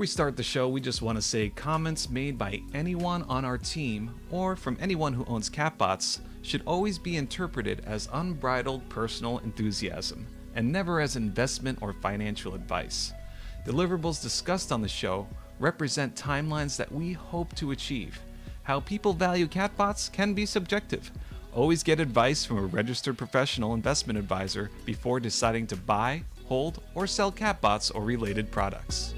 we start the show, we just want to say comments made by anyone on our team or from anyone who owns Catbots should always be interpreted as unbridled personal enthusiasm and never as investment or financial advice. Deliverables discussed on the show represent timelines that we hope to achieve. How people value Catbots can be subjective. Always get advice from a registered professional investment advisor before deciding to buy, hold, or sell Catbots or related products.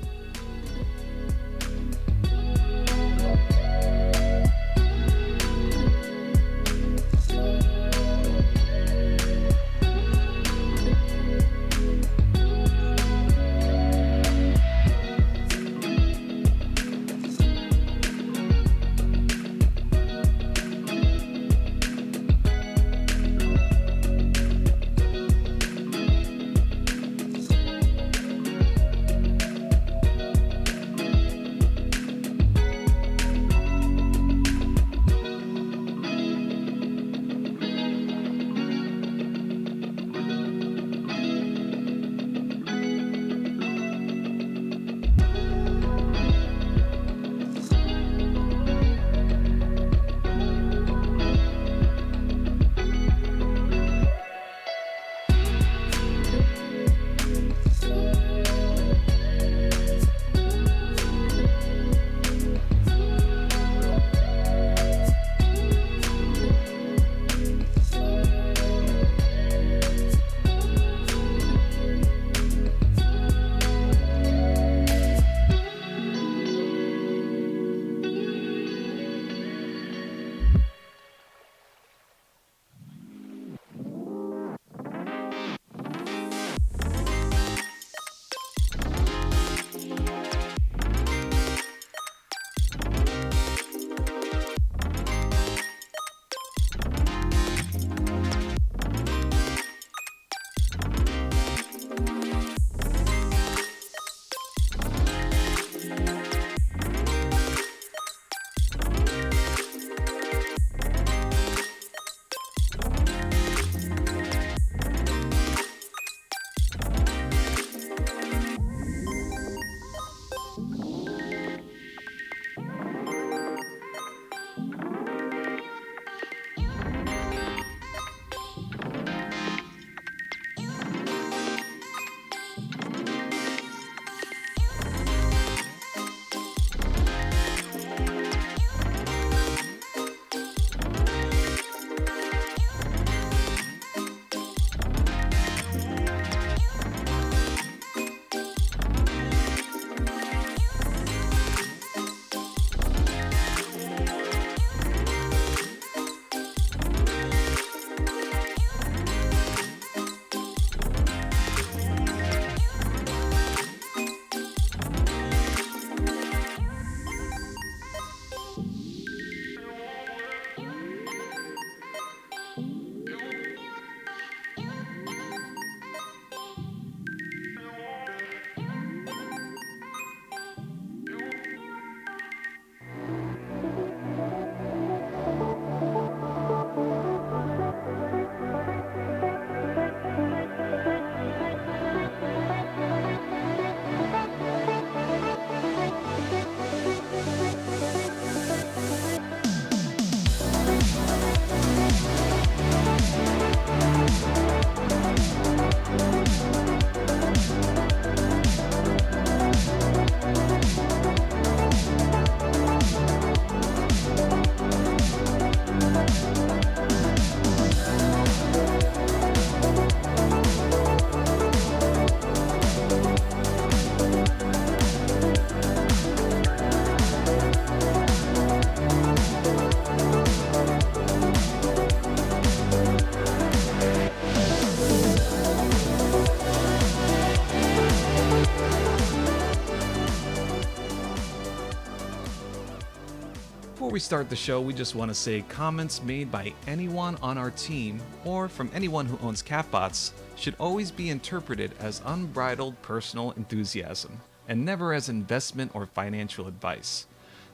Before we start the show, we just want to say comments made by anyone on our team or from anyone who owns Catbots should always be interpreted as unbridled personal enthusiasm and never as investment or financial advice.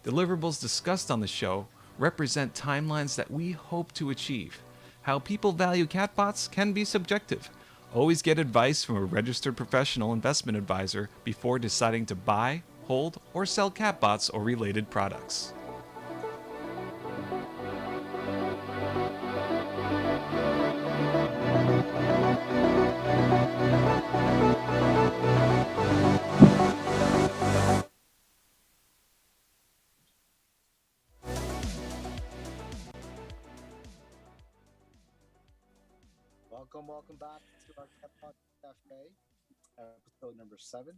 Deliverables discussed on the show represent timelines that we hope to achieve. How people value Catbots can be subjective. Always get advice from a registered professional investment advisor before deciding to buy, hold, or sell Catbots or related products. Welcome back to our Catbot Cafe, episode number 7.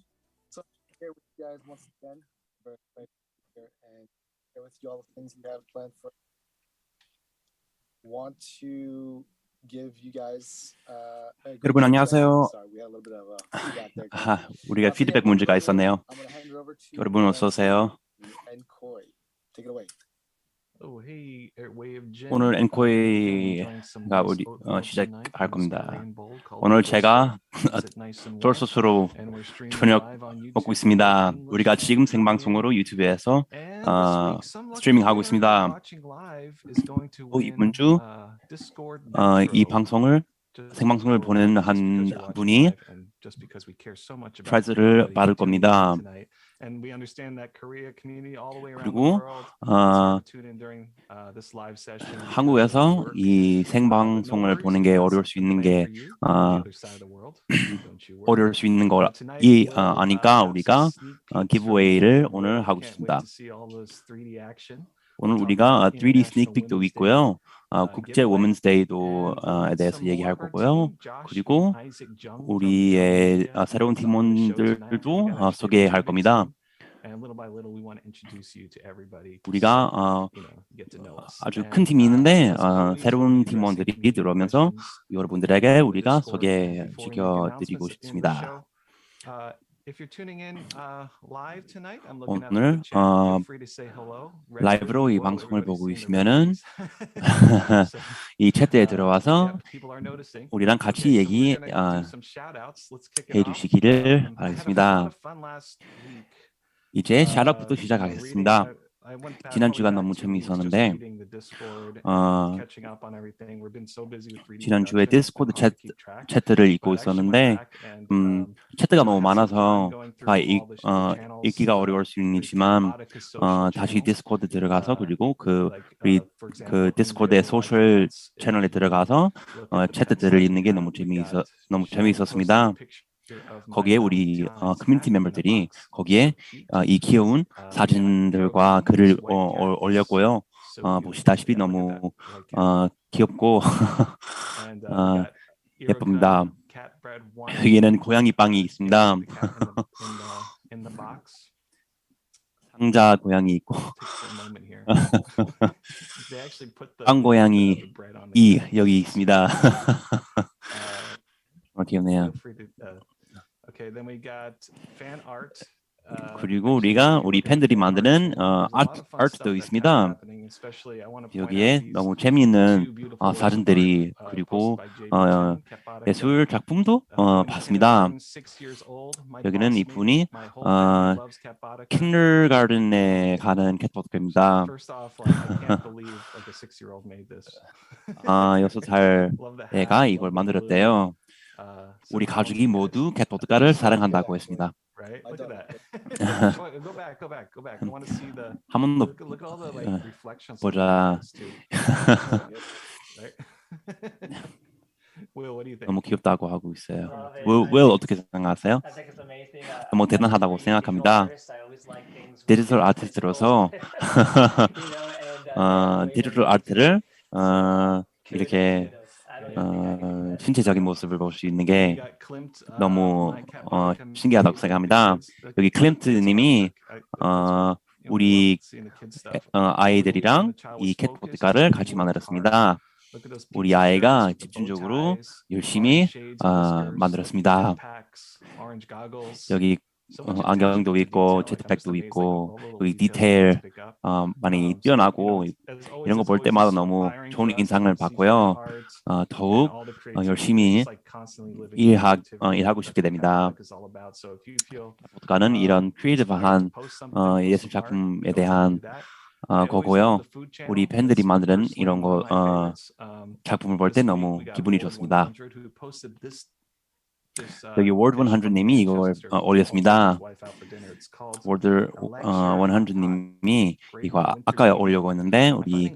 So here with you guys once again, very excited to be here and share with you all the things we have planned for. Want to give you guys a great 여러분 안녕하세요. Sorry, we had a little bit of a feedback there. 우리가 피드백 문제가 있었네요. I'm going to hand it over to 여러분 어서 오세요. and Koi. Take it away. Oh, hey, Airwave Jen. 오늘 엔코이가 우리 시작할 겁니다. 오늘 제가 돌소스로 저녁 먹고 있습니다. 우리가 지금 생방송으로 유튜브에서 스트리밍하고 있습니다. 이번 주 이 생방송을 보는 한 분이 프라이즈를 받을 겁니다. 그리고 한국에서 이 생방송을 보는 게 어려울 수 있는 걸 아니까 우리가 기브웨이를 오늘 하고 있습니다. 오늘 우리가 3D 스닉픽도 있고요. 국제 워먼스 데이도에 대해서 얘기할 거고요. 그리고 우리의 새로운 팀원들도 소개할 겁니다. 우리가 아주 큰 팀이 있는데 새로운 팀원들이 들어오면서 여러분들에게 우리가 소개시켜드리고 싶습니다. 오늘 라이브로 이 방송을 보고 있으면은 이 챗에 들어와서 우리랑 같이 얘기해 주시기를 바라겠습니다. 이제 샤럿부터 시작하겠습니다. 지난 주간 너무 재미있었는데 지난주에 디스코드 채트를 읽고 있었는데 채트가 너무 많아서 읽기가 어려울 수 있지만 다시 디스코드 들어가서 그리고 그 디스코드의 소셜 채널에 들어가서 채트들을 읽는 게 너무 재미있었습니다. 거기에 우리 커뮤니티 멤버들이 거기에 이 귀여운 사진들과 글을 올렸고요. 보시다시피 너무 귀엽고 예쁩니다. 여기에는 고양이 빵이 있습니다. 상자 고양이 있고 빵 고양이 여기 있습니다. 귀엽네요. 그리고 우리 팬들이 만드는 아트도 있습니다. 여기에 너무 재미있는 사진들이 그리고 예술 작품도 봤습니다. 여기는 이분이 킨더가든에 가는 캣봇입니다. 6살 애가 이걸 만들었대요. 우리 가족이 모두 캣봇가를 사랑한다고 했습니다. 한 번 더 보자. 너무 귀엽다고 하고 있어요. Will 어떻게 생각하세요? 너무 대단하다고 생각합니다. 디지털 아티스트로서 디지털 아트를 이렇게 신체적인 모습을 볼 수 있는 게 너무 신기하다고 생각합니다. 여기 클림트님이 우리 아이들이랑 이 캣포트카를 같이 만들었습니다. 우리 아이가 집중적으로 열심히 만들었습니다. 여기 안경도 있고 제트팩도 있고 여기 디테일 많이 뛰어나고 이런 거 볼 때마다 너무 좋은 인상을 받고요. 더욱 열심히 일하고 싶게 됩니다. 포트카는 이런 크리에이티브한 예술 작품에 대한 거고요. 우리 팬들이 만드는 이런 거 작품을 볼 때 너무 기분이 좋습니다. 여기 월드 100님이 이걸 올렸습니다. 월드 100님이 이거 아까 올려고 했는데 우리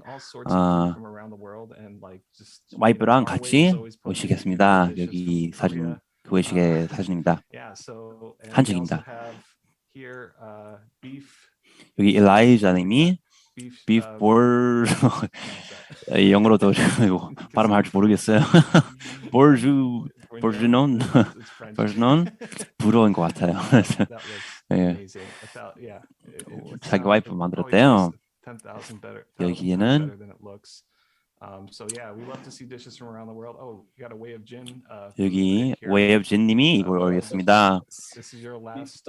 와이프랑 같이 외식했습니다. 여기 사진 그 외식의 사진입니다. 한식입니다. 여기 엘라이자님이 beef bourge 영어로도 발음할 줄 모르겠어요. 보르주논 불어인 것 같아요. 예. 자기 와이프 만들었대요. 여기에는 여기 Way of Jin님이 이걸 올렸습니다.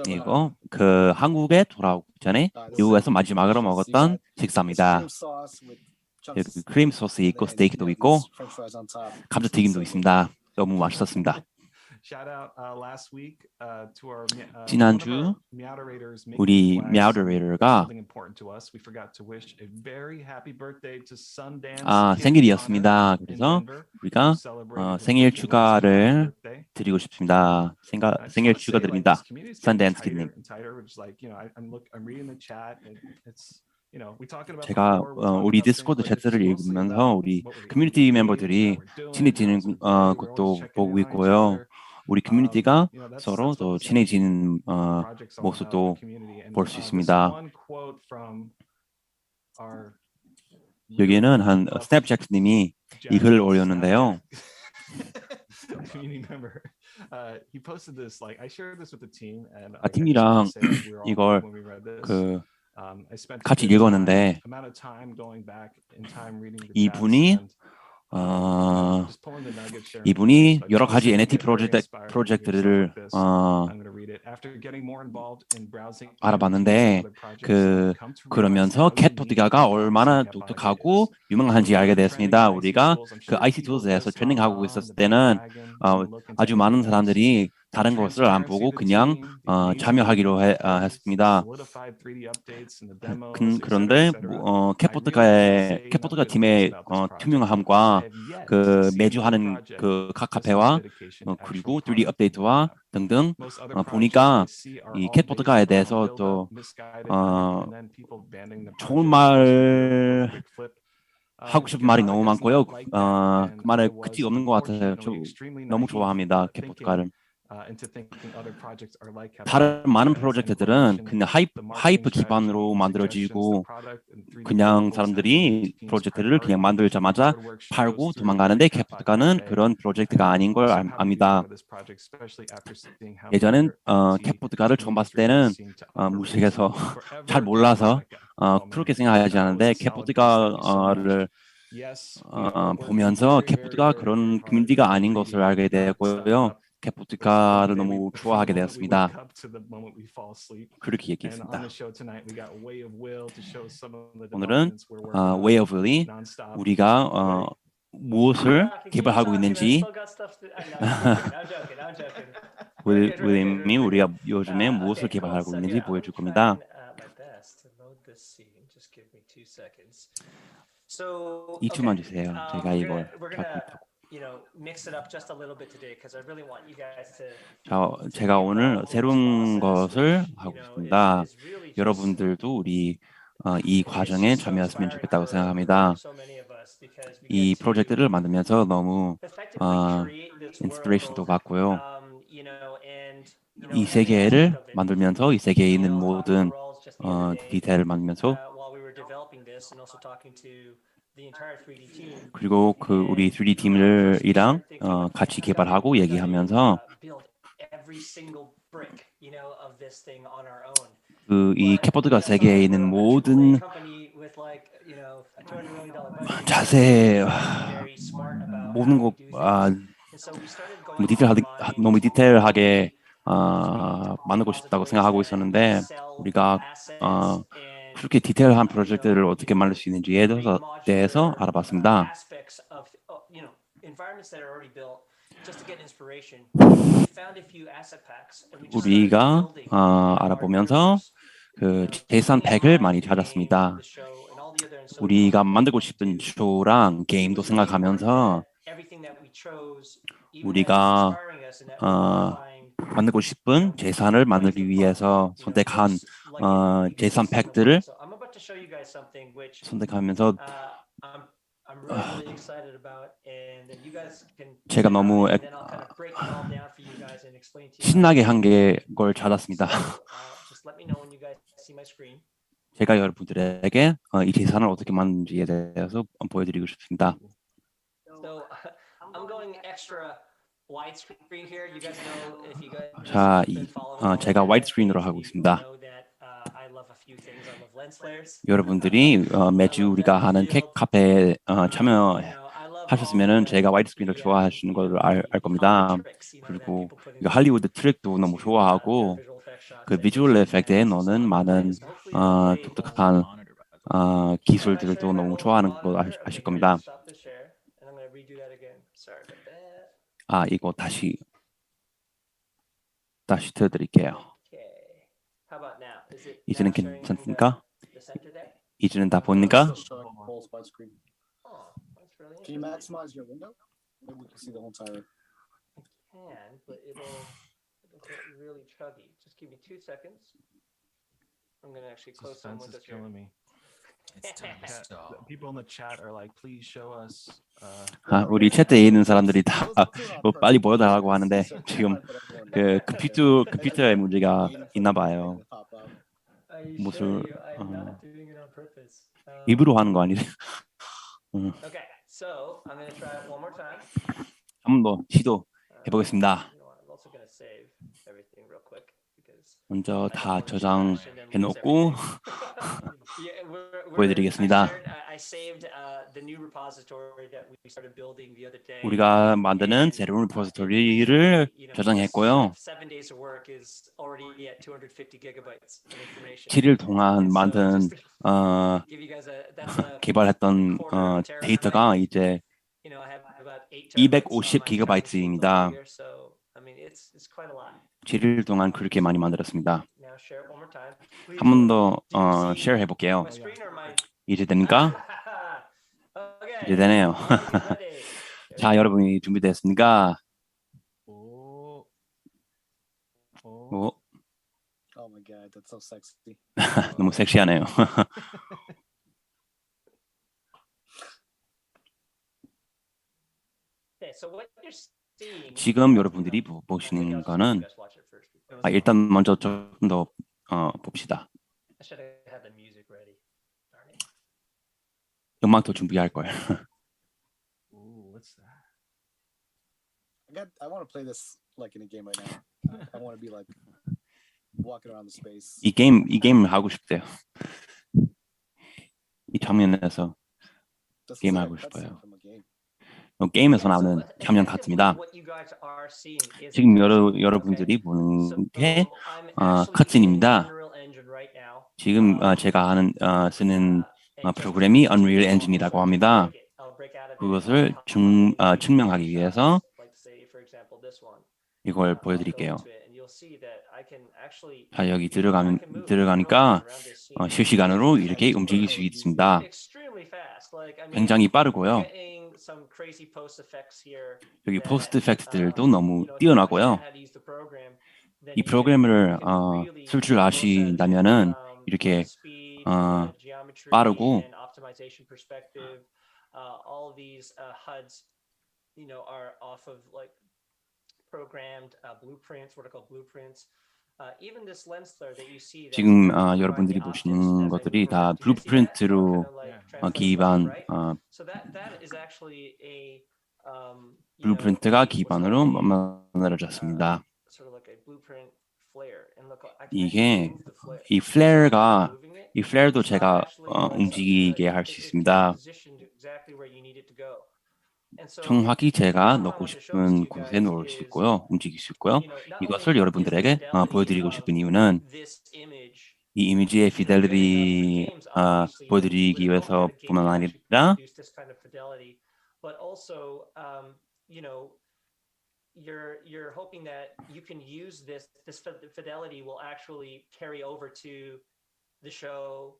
이거 그 한국에 돌아오기 전에 미국에서 마지막으로 먹었던 식사입니다. 여기 크림 소스 있고 스테이크도 있고 감자튀김도 있습니다. 너무 맛있었습니다. 지난주 우리 Meowderator가 생일이었습니다. 그래서 우리가 생일 축하를 드리고 싶습니다. 생일 축하드립니다. SundanceKid님. 제가 우리 디스코드 채널을 읽으면서 우리 커뮤니티 멤버들이 친해지는 것도 보고 있고요. 우리 커뮤니티가 서로 더 친해지는 모습도 볼 수 있습니다. 여기는 한 스냅잭님이 이 글을 올렸는데요. 팀이랑 이걸 같이 읽었는데 이분이 여러 가지 NFT 프로젝트를 알아봤는데 그러면서 캣포트가 얼마나 독특하고 유명한지 알게 됐습니다. 우리가 그 IC 툴즈에서 트레이닝하고 있었을 때는 아주 많은 사람들이 다른 것을 안 보고 그냥 참여하기로 했습니다. 그런데 캣포트가 팀의 투명함과 그 매주 하는 그 각 카페와 그리고 3D 업데이트와 등등 보니까 이 캣포트가에 대해서 또 좋은 말 하고 싶은 말이 너무 많고요. 그 말에 끝이 없는 것 같아요. 너무 좋아합니다. 캣포트가를. 다른 많은 프로젝트들은 그냥 하이프 기반으로 만들어지고 그냥 사람들이 프로젝트를 그냥 만들자마자 팔고 도망가는데 캣포트가는 그런 프로젝트가 아닌 걸 압니다. 예전엔 캣포트가를 처음 봤을 때는 무식해서 잘 몰라서 그렇게 생각하지 않은데 캣포트가를 보면서 캣포트가 그런 커뮤니티가 아닌 것을 알게 되었고요. 캣포트가를 너무 좋아하게 되었습니다. 그렇게 얘기했습니다. 오늘은 Way of Will이 우리가 무엇을 개발하고 있는지 윌님이 우리가 요즘에 무엇을 개발하고 있는지 보여줄 겁니다. 2초만 주세요. 제가 이걸 갖고 있다고. 제가 오늘 새로운 것을 하고 있습니다. 여러분들도 우리 이 과정에 참여했으면 좋겠다고 생각합니다. 이 프로젝트를 만들면서 너무 인스피레이션도 받고요. 이 세계를 만들면서 이 세계에 있는 모든 디테일을 만들면서 그리고 그 우리 3D 팀이랑 같이 개발하고 얘기하면서 이 캣포트가 세계에 있는 모든 자세 모든 거 너무 디테일하게 만들고 싶다고 생각하고 있었는데 우리가 그렇게 디테일한 프로젝트를 어떻게 만들 수 있는지에 대해서 알아봤습니다. 우리가 알아보면서 그 재산 팩을 많이 찾았습니다. 우리가 만들고 싶은 쇼랑 게임도 생각하면서 우리가 만들고 싶은 재산을 만들기 위해서 선택한 재산 팩들을 선택하면서 제가 너무 신나게 한 걸 찾았습니다. 제가 여러분들에게 이 재산을 어떻게 만드는지에 대해서 보여드리고 싶습니다. 자, 제가 와이드 스크린으로 하고 있습니다. 여러분들이 매주 우리가 하는 카페에 참여하셨으면 제가 와이드 스크린을 좋아하시는 걸 알 겁니다. 그리고 할리우드 트릭도 너무 좋아하고 그 비주얼 에펙트에 넣는 많은 독특한 기술들도 너무 좋아하는 거 아실 겁니다. 이거 다시 틀어드릴게요. 이제는 괜찮습니까? 이제는 다 보입니까? Can you maximize your window? Maybe we can see the whole entire. Can, but it'll get really chuggy. Just give me 2 seconds. I'm gonna actually close some windows here. Me. People in the chat are like, please show us. 우리 채트에 있는 사람들이 다 빨리 보여달라고 하는데 지금 그 컴퓨터에 문제가 있나 봐요. 무슨 일부러 하는 거 아니래? Okay, so I'm gonna try it one more time. 한 번 더 시도해 보겠습니다. I'm also gonna save everything real quick because 먼저 다 저장해 놓고 보여드리겠습니다. 우리가 만드는 새로운 리포지토리를 저장했고요. 7일 동안 만든 개발했던 데이터가 이제 250GB입니다. 7일 동안 그렇게 많이 만들었습니다. 한 번 더 share 해볼게요. 이제 됩니까? 이제 되네요. 자, 여러분이 준비됐습니까? Oh my god, that's so sexy. 너무 섹시하네요. 지금 여러분들이 보시는 거는 일단 먼저 좀 더 봅시다. 음악도 준비할 걸. I want to play this like in a game right now. I want to be like walking around the space. 이 게임을 하고 싶대요. 이 장면에서 게임 하고 싶어요. 게임에서 나오는 장면 같습니다. 지금 여러분들이 보는 게 컷신입니다. 지금 제가 쓰는 프로그램이 Unreal Engine이라고 합니다. 그것을 증명하기 위해서 이걸 보여드릴게요. 자, 여기 들어가니까 실시간으로 이렇게 움직일 수 있습니다. 굉장히 빠르고요. 여기 포스트 이펙트들도 너무 뛰어나고요. 이 프로그램을 쓸 줄 아신다면은 이렇게 빠르고 all of these HUDs, are off of like programmed blueprints, what are called blueprints. Even this lens flare that you see. 지금 여러분들이 보시는 것들이 다 블루프린트로 기반 블루프린트가 기반으로 만들어졌습니다. 이게 이 플레어도 제가 움직이게 할 수 있습니다. 정확히 제가 넣고 싶은 곳에 놓을 수 있고요, 움직일 수 있고요. 이것을 여러분들에게 보여드리고 싶은 이유는 이 이미지의 fidelity 보여드리기 위해서뿐만 아니라 you're hoping that you can use this fidelity will actually carry over to the show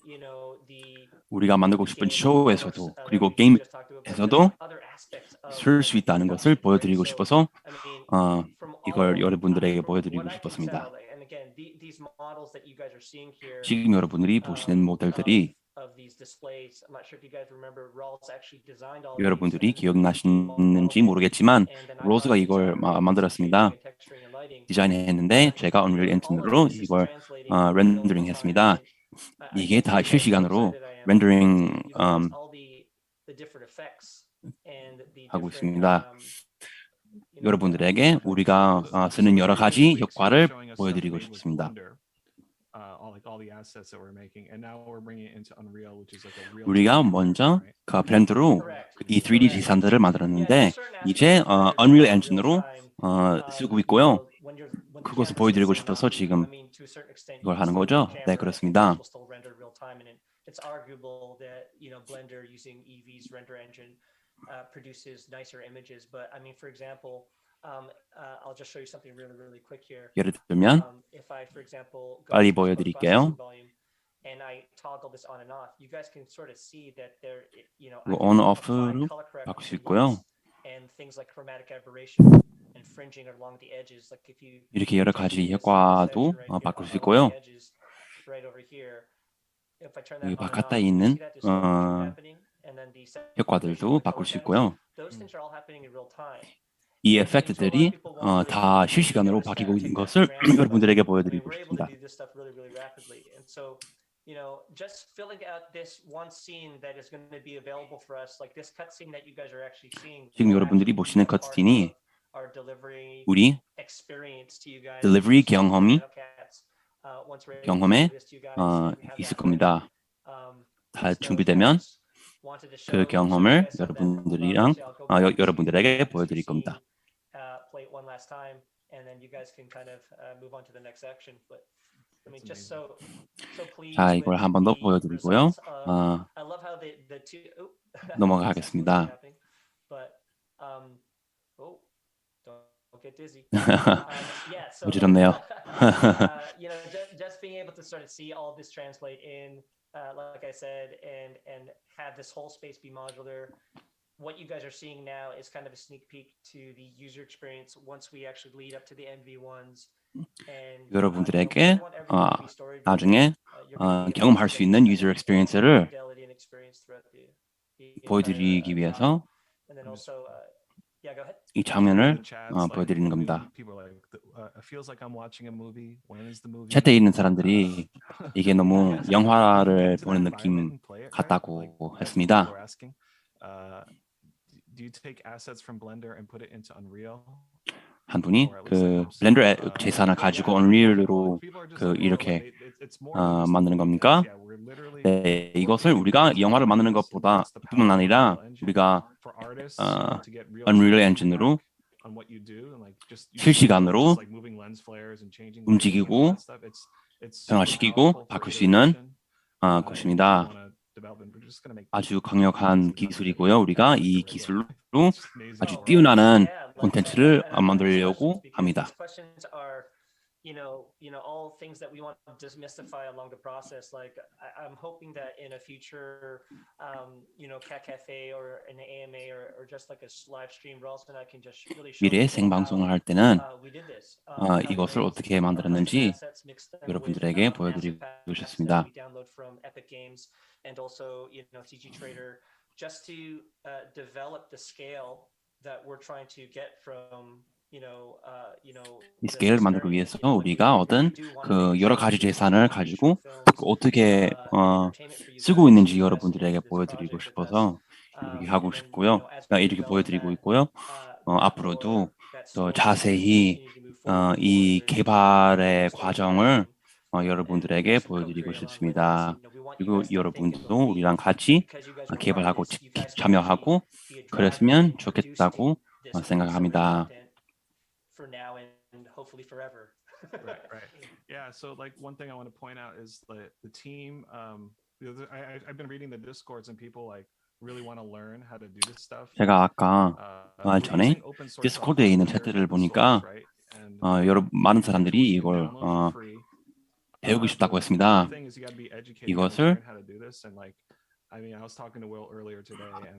you know, the 우리가 만들고 싶은 game commerce 쇼에서도 that 그리고 you just talked about, but just 게임에서도 like other aspects of 쓸 수 like 있다는 것을 production, right? 보여드리고 So, 싶어서 I mean, from 이걸 all 여러분들에게 from 보여드리고 what I can 싶었습니다. tell, and again, these models that you guys are seeing here 지금 여러분들이 보시는 모델들이 of these displays, I'm not sure if you guys remember, Rawls actually designed all of these, 여러분들이 and he 기억나시는지 modeled it, 모르겠지만 and then I 로즈가 brought it into 이걸 Unreal using 만들었습니다. shading and texturing and lighting. 디자인했는데 제가 You 언리얼 know, all of 엔진으로 this is 이걸 translating in real 렌더링 time, 했습니다. and I 이게 can't tell 다 you guys how 실시간으로 excited I am to 렌더링 utilize all the different effects and the 하고 different 있습니다. you know, 여러분들에게 우리가 So 쓰는 what 여러 you're doing 가지 is you're 효과를 showing us stuff 보여드리고 made with 싶습니다. Blender, all the assets that we're making, and now we're bringing it into Unreal, which is like a real. 우리가 먼저 그 블렌더로 이 3D 지산들을 만들었는데 이제 언리얼 엔진으로 쓰고 있고요. 그것을 보여드리고 싶어서 지금 이걸 하는 거죠. 네, 그렇습니다. It's arguable that Blender using Eevee's render engine produces nicer images, but I mean, for example, I'll just show you something really quick here. 예를 들면 If I, for example, go 빨리 to this 보여드릴게요. processing volume and I toggle this on and off, you guys can sort of see that there, 이거 I can on apply off로 color 바꿀 수 correction 있고요. and things like chromatic aberration and fringing along the edges. Like if you 이렇게 여러 take 가지 this 효과도 section right 바꿀 수 here, 있고요. along the edges, right over here, if I turn 여기 that on and 바깥에 off, you 있는 see that there's slow motion happening, and then the 효과들도 바꿀 수 있고요. those things are all happening in real time. 이 에펙트들이 다 실시간으로 바뀌고 있는 것을 여러분들에게 보여드리고 싶습니다. Just filling out this one scene that is going to be available for us, like this cutscene that you guys are actually seeing. 지금 여러분들이 보시는 컷씬이 우리 딜리버리 경험에 있을 겁니다. 다 준비되면 그 경험을 여러분들이랑 여러분들에게 보여드릴 겁니다. Play it one last time, and then you guys can kind of move on to the next section. But I mean, just so pleased. 자, 이걸 한 번 더 보여드리고요. I love how the two. 넘어가겠습니다. But don't get dizzy. Yeah, so 어지럽네요. just being able to sort of see all of this translate in, like I said, and have this whole space be modular. What you guys are seeing now is kind of a sneak peek to the user experience once we actually lead up to the MV1s. 여러분들에게 나중에 경험할 수 있는 유저 experience를 보여드리기 위해서 이 장면을 보여드리는 겁니다. 챗에 있는 사람들이 이게 너무 영화를 보는 느낌 같다고 했습니다. Do you take assets from Blender and put it into Unreal? 한 분이 그 블렌더 재산을 가지고 언리얼로 이렇게 만드는 겁니까? 네, 이것을 우리가 영화를 만드는 것보다 뿐만 아니라 우리가 언리얼 엔진으로 실시간으로 움직이고 변화시키고 바꿀 수 있는 것입니다. 아주 강력한 기술이고요. 우리가 이 기술로 아주 뛰어나는 콘텐츠를 만들려고 합니다. All things that we want to demystify along the process. Like I'm hoping that in a future, Cat Cafe or an AMA or just like a live stream, Rawls and I can just really show. 미래 생방송을 할 때는 이것을 어떻게 만들었는지 여러분들에게 보여드리고 싶습니다. And also, CG Trader, just to develop the scale that we're trying to get from, 이 스케일을 만들기 위해서 우리가 얻은 그 여러 가지 재산을 가지고 어떻게 쓰고 있는지 여러분들에게 보여드리고 싶어서 이렇게 하고 싶고요. 이렇게 보여드리고 있고요. 앞으로도 더 자세히 이 개발의 과정을 여러분들에게 보여드리고 싶습니다. 그리고 여러분도 우리랑 같이 개발하고 참여하고 그랬으면 좋겠다고 생각합니다. For now and hopefully forever. Right. Yeah. So, like, one thing I want to point out is the team. I've been reading the discords and people like really want to learn how to do this stuff. 제가 아까 전에 디스코드에 있는 채팅을 보니까 많은 사람들이 이걸 배우고 싶다고 했습니다. 이것을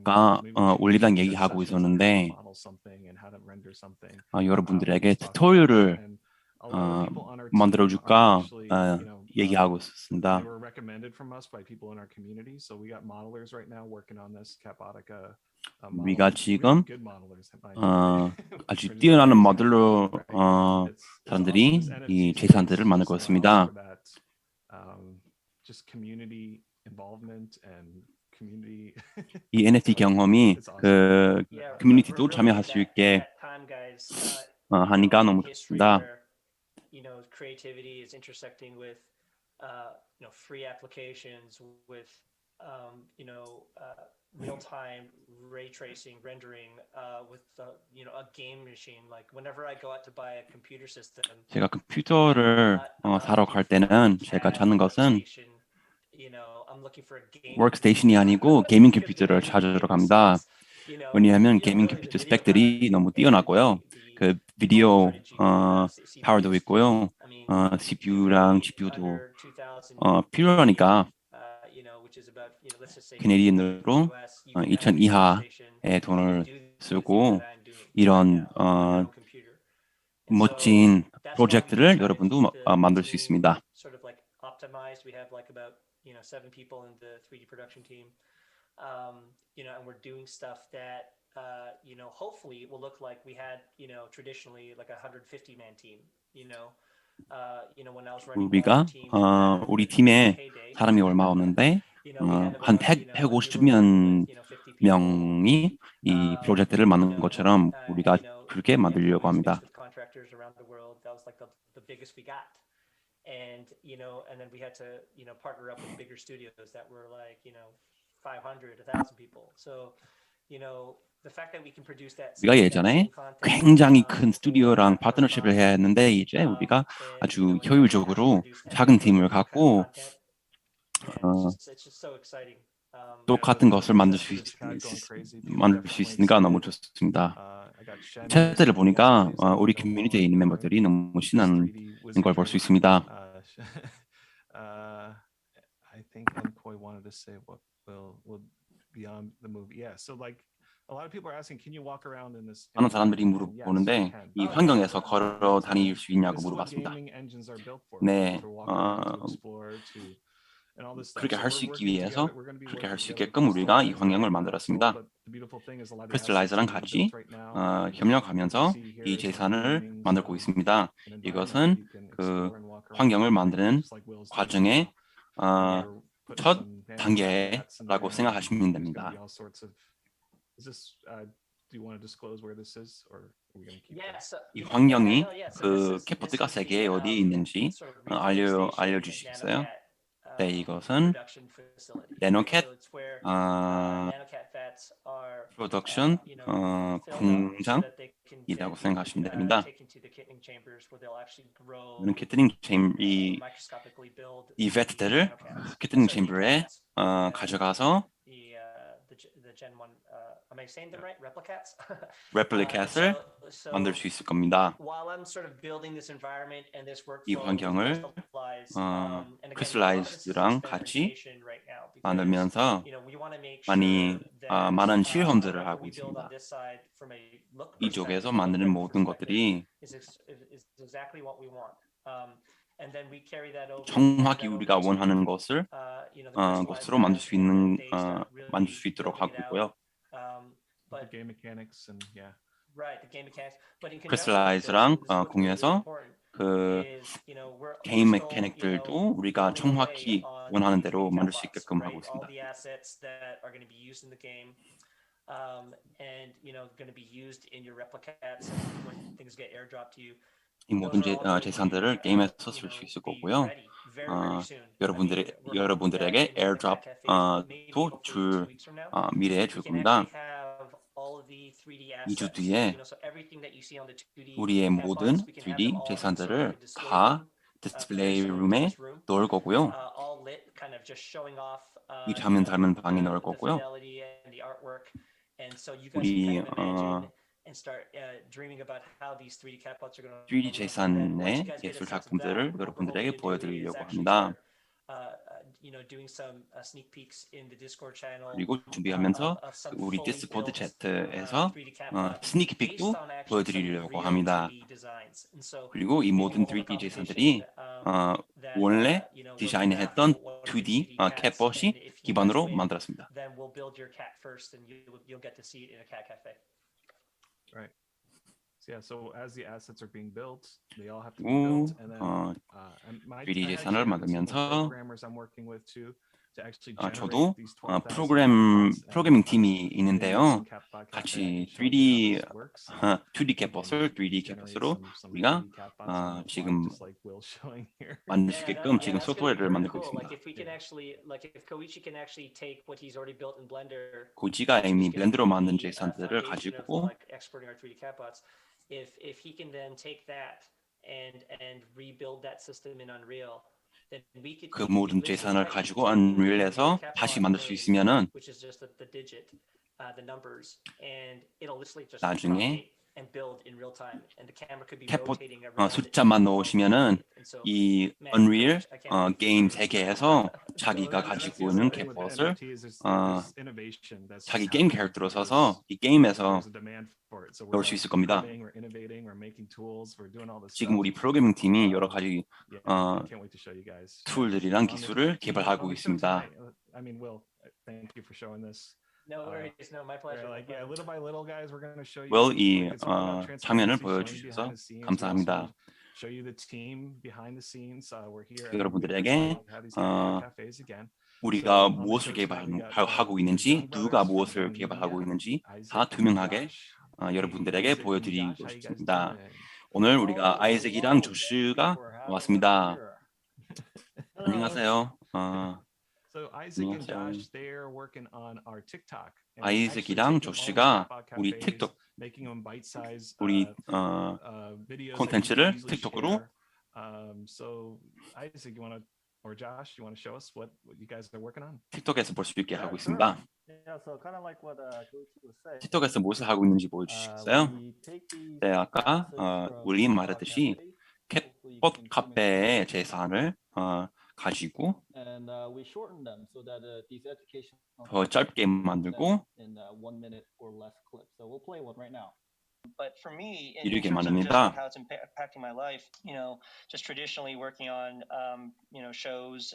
아까 올리당 얘기하고 있었는데 여러분들에게 튜토리얼을 만들어줄까 얘기하고 있었습니다. 우리가 지금 아주 뛰어난 모델로 사람들이 이 재산들을 만들고 있습니다. 이 NFT 경험이 그 커뮤니티도 참여할 수 있게 하니까 너무 좋습니다. Creativity is intersecting with free applications with real-time ray tracing, rendering with a game machine. Like whenever I go out to buy a computer system, 제가 컴퓨터를 사러 갈 때는 제가 찾는 것은 워크스테이션이 아니고 게이밍 컴퓨터를 찾으러 갑니다. 왜냐하면 게이밍 컴퓨터 스펙들이 너무 뛰어나고요. 그 비디오 파워도 있고요. CPU랑 GPU도 필요하니까 캐네디언으로 2,000 이하의 돈을 쓰고 이런 멋진 프로젝트를 여러분도 만들 수 있습니다. optimized. We have like about 7 people in the 3D production team, and we're doing stuff that hopefully will look like we had traditionally like a 150-man team. When I was running 우리가 우리 팀에 사람이 얼마 없는데 한 150명 명이 이 프로젝트를 만든 것처럼 우리가 그렇게 만들려고 합니다. And then we had to partner up with bigger studios that were like 500, 1,000 people. So the fact that we can produce that. 우리가 예전에 굉장히 큰 스튜디오랑 파트너십을 해야 했는데 이제 우리가 아주 효율적으로 작은 팀을 갖고 똑같은 것을 만들 수 있으니까 너무 좋습니다. 챗들을 보니까 우리 커뮤니티에 있는 멤버들이 너무 신나는 걸 볼 수 있습니다. I think Enkoi wanted to say what will beyond the movie. Yeah, so like a lot of people are asking, can you walk around in this? 많은 사람들이 물어보는데 이 환경에서 걸어 다닐 수 있냐고 물어봤습니다. 네, 그렇게 할 수 있기 위해서 그렇게 할 수 있게끔 우리가 이 환경을 만들었습니다. 크리스탈라이저랑 같이 협력하면서 이 재산을 만들고 있습니다. 이것은 그 환경을 만드는 과정의 첫 단계라고 생각하시면 됩니다. 이 환경이 그 캣봇가 세계에 어디에 있는지 알려주시겠어요? 네, 이것은 나노캣 프로덕션 공장이라고 생각하시면 됩니다. 캐터링 챔이 이 팻들을 캐터링 챔버에 가져가서 레플리캣을 만들 수 있을 겁니다. 이 환경을 크리스탈라이즈랑 같이 만들면서 많은 실험들을 하고 있습니다. 이쪽에서 만드는 모든 것들이 정확히 우리가 원하는 것으로 만들 수 있도록 하고 있고요. 크리스탈라이즈랑 공유해서 그 게임 메커닉들도 우리가 정확히 원하는 대로 만들 수 있게끔 하고 있습니다. 이 모든 재산들을 게임에서 쓸 수 있을 거고요. 여러분들에게 에어드롭도 미래에 줄 겁니다. 2주 뒤에 우리의 모든 3D 재산들을 다 디스플레이 룸에 넣을 거고요. 이 장면 닮은 방에 넣을 거고요. 우리 and start dreaming about how these 3D catbots are going to 3D look. And then once you 재산의 guys get a 예술 sense of that, 작품들을 what we're hoping 여러분들에게 to do is 보여드리려고 actually 합니다. start doing some sneak peeks in the Discord channel 그리고 준비하면서 of some 우리 fully 디스코드 built 채트에서 3D catbots based 스니크픽도 on actually some 보여드리려고 real 합니다. 3D designs. And so 그리고 이 maybe 모든 we'll hold a 3D competition 재산들이 that 원래 where we map 디자인했던 what are the 2D 3D cats, 캣봇이 and if you guys 기반으로 win, 만들었습니다. then we'll build your cat first, and you'll get to see it in a cat cafe. Right. So yeah, so as the assets are being built, they all have to be 그리고 built, and then I 3D actually 재산을 have a team of 만들면서 programmers I'm working with too to actually generate 저도 these 12,000 프로그래밍 catbots and 팀이 있는데요. Catbot Cafe. I 같이 can show you how 3D this works. 2D 캣봇을 3D Generate 캣봇으로 some 우리가 3D catbots on the fly, 지금 just like Will's showing here. 만들 수 Yeah, 있게끔 지금 that's gonna be 소프트웨어를 very 만들고 cool. 있습니다. Like if we can actually, like if Koichi can actually take what he's already built in Blender, 고지가 which 이미 is gonna 블렌더로 be 만든 the 재산들을 foundation of 가지고 like exporting our 3D catbots. If he can then take that and rebuild that system in Unreal, then we could 그 모든 literally 재산을 have 가지고 two 언리얼에서 Unreal 다시 catbot 만들 수 names, 있으면은 which is just the digit, the numbers, and it'll literally just 나중에 propagate and build in real time, and the camera could be 캣봇 rotating around it 숫자만 and 넣으시면은 and so 이 man, 언리얼 I can't wait to 게임 see this. 세계에서 So 자기가 that's 가지고 the 있는 other thing with 캣봇을 NFTs is there's innovation that's 자기 just 게임 happening. 캐릭터로 써서 이 게임에서 There's a demand for it. So 넣을 수 있을 겁니다. we're innovating, we're making tools, we're doing all this 지금 stuff. 우리 프로그래밍 팀이 여러 가지 Yeah, I can't wait to show you guys. 툴들이랑 On the- 기술을 개발하고 on the show 있습니다. tonight, I mean, Will, thank you for showing this. No worries, no, my pleasure. Like, yeah, little by little, guys, we're going to show you. Will, 이 like, it's all about 장면을 transparency, showing 보여주셔서 behind the scenes. We 감사합니다. also show you the team behind the scenes. We're here. 여러분들에게 have these cafes again. 우리가 무엇을 개발하고 있는지, 누가 무엇을 개발하고 있는지 다 투명하게 여러분들에게 보여드리고 싶습니다. 오늘 우리가 아이색이랑 조슈가 왔습니다. 안녕하세요. So Isaac and Josh, they're working on our TikTok. 아이색이랑 조슈가 우리 틱톡, 우리 콘텐츠를 틱톡으로 So Isaac, you want to, or Josh, you want to show us what you guys are working on? 틱톡에서 볼 수 있게 하고 있습니다. Yeah, so kind of like what Koichi was saying. 틱톡에서 무엇을 하고 있는지 보여주시겠어요? We take these 네, 아까 assets from 윌리 Catbot 말했듯이 Cafe. 캣봇 카페의 재산을 가지고 And we shorten them so that these educational 더 짧게 만들고 in 1 minute or less clips. So we'll play one right now. But for me, in 이르게 terms of just 말합니다. how it's impacting my life, just traditionally working on, shows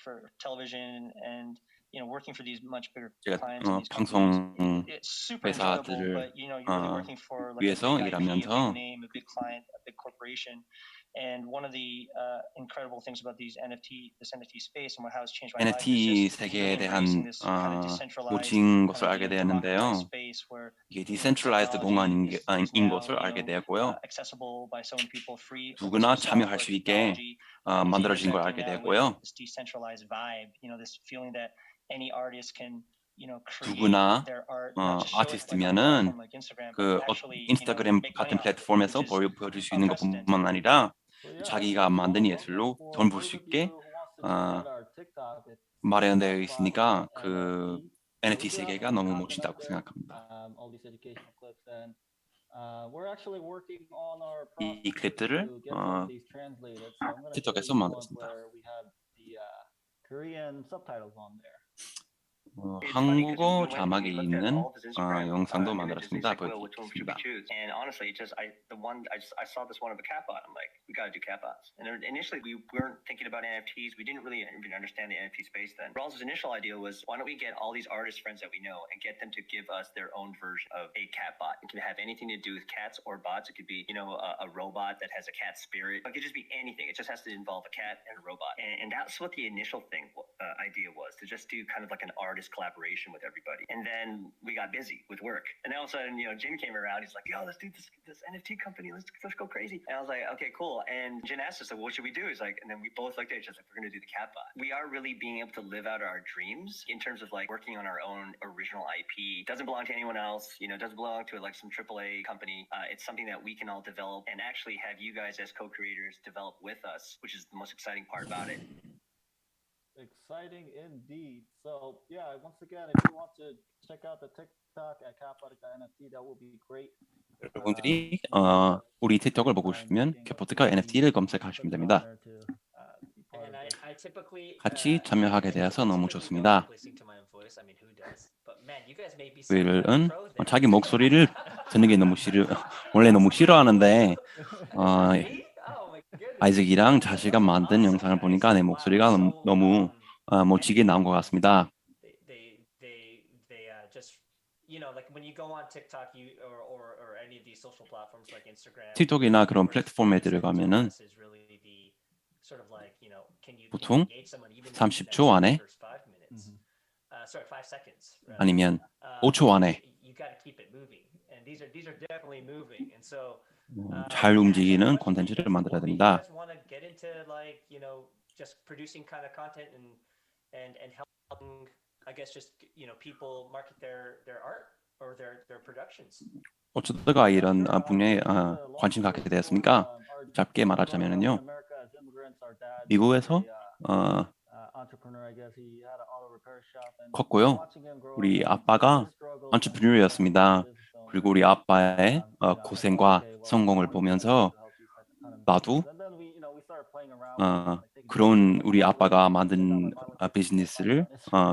for television and, working for these much bigger 제가 clients. and these 방송 companies, it's super enjoyable, 회사들을 but, you're really working for like 위해서 a big IP, a 일하면서 big name, a big client, a big corporation. And one of the incredible things about this NFT space and how it's changed my life NFT is just 세계에 really 대한 embracing this kind of decentralized, 모진 kind 것을 of, 알게 되었는데요. space where 이게 디센트럴라이즈드 공간인 것을 알게 되었고요. accessible by so many people, free, 누구나 open source 참여할 수 있게 technology, 만들어진 걸 알게 되었고요. this decentralized vibe, this feeling that any artist can, create 누구나 their art, not just show it like on a 아티스트면은 platform like Instagram, 그 but actually, 인스타그램 make money 같은 off it, 플랫폼에서 which is 보여줄 수 있는 것뿐만 아니라 So yeah, 자기가 만든 예술로 돈 벌 수 있게 마련되어 있으니까 그 NFT 세계가 너무 멋지다고 생각합니다. All these educational clips and we're actually working on our 이 클립들을 to get some of these translated. So I'm going to show 틱톡에서 you one 만들었습니다. where we have the Korean subtitles on there. 한국어 자막이 있는 영상도 만들었습니다. 보여드리겠습니다. And honestly, I saw this one of a catbot. I'm like, we gotta do catbots. And initially, we weren't thinking about NFTs. We didn't really even understand the NFT space then. Rawls' initial idea was, why don't we get all these artist friends that we know and get them to give us their own version of a catbot? It can have anything to do with cats or bots. It could be, a robot that has a cat spirit. It could just be anything. It just has to involve a cat and a robot. And that's what the initial idea was, to just do kind of like an artist collaboration with everybody. And then we got busy with work. And then all of a sudden, Jin came around. He's like, yo, let's do this NFT company. Let's go crazy. And I was like, okay, cool. And Jin asked us, like, what should we do? He's like, and then we both looked at each other, like, we're going to do the catbot. We are really being able to live out our dreams in terms of like working on our own original IP. It doesn't belong to anyone else. It doesn't belong to like some AAA company. It's something that we can all develop and actually have you guys as co-creators develop with us, which is the most exciting part about it. Exciting indeed. So yeah, once again, if you want to check out the TikTok at catbot.nft, that would be great. 여러분들이 우리 틱톡을 보고 싶으면 캡포트카 NFT를 검색하시면 됩니다. 같이 참여하게 되어서 너무 좋습니다. 윌은 자기 목소리를 듣는 게 너무 원래 너무 싫어하는데 아이작이랑 자시가 만든 영상을 보니까 내 목소리가 너무 멋지게 나온 것 같습니다. 틱톡이나 그런 플랫폼에 들어가면은 보통 30초 안에 아니면 5초 안에 잘 움직이는 콘텐츠를 만들어야 됩니다. 어쩌다가 이런 분야에 관심 갖게 되었습니까? 짧게 말하자면요. 미국에서 컸고요. 우리 아빠가 엔트르프너였습니다. 그리고 우리 아빠의 고생과 성공을 보면서 나도 그런 우리 아빠가 만든 비즈니스를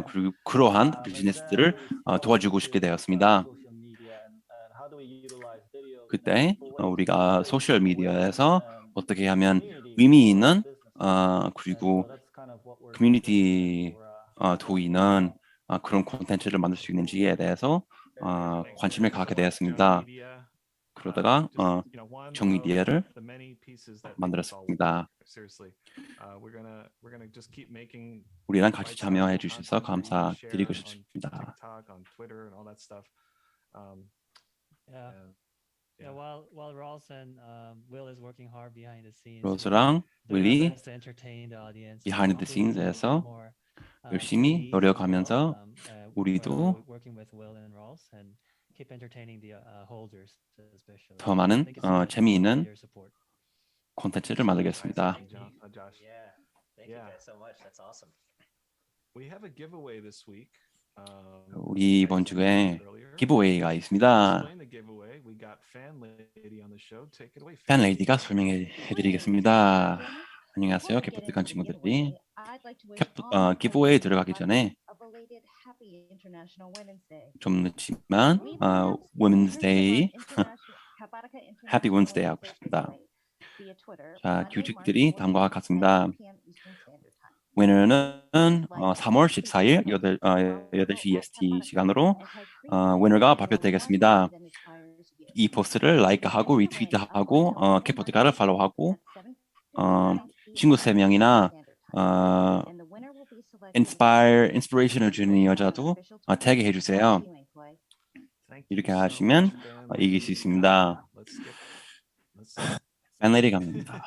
그리고 그러한 비즈니스들을 도와주고 싶게 되었습니다. 그때 우리가 소셜 미디어에서 어떻게 하면 의미 있는 그리고 커뮤니티 도의는 그런 콘텐츠를 만들 수 있는지에 대해서 관심을 갖게 되었습니다. 그러다가 정미디어를 만들었습니다. 우리랑 같이 참여해 주셔서 감사드리고 싶습니다. 로스랑 윌이 behind the scenes에서 열심히 노력하면서 우리도 더 많은 재미있는 콘텐츠를 만들겠습니다. 우리 이번 주에 기브웨이가 있습니다. 팬레이디가 설명해 드리겠습니다. 안녕하세요, 캡포트칸 친구들이. 기브웨이 들어가기 전에 좀 늦지만 Women's Day, Happy Wednesday 하고 싶습니다. 자, 규칙들이 다음과 같습니다. 위너는 3월 14일 8시 EST 시간으로 위너가 발표되겠습니다. 이 포스트를 라이크하고 리트윗하고 캡포트카를 팔로우하고 친구 3명이나 인스피레이션을 주는 여자도 태그해 주세요. 이렇게 하시면 이길 수 있습니다. 팬레이디 갑니다.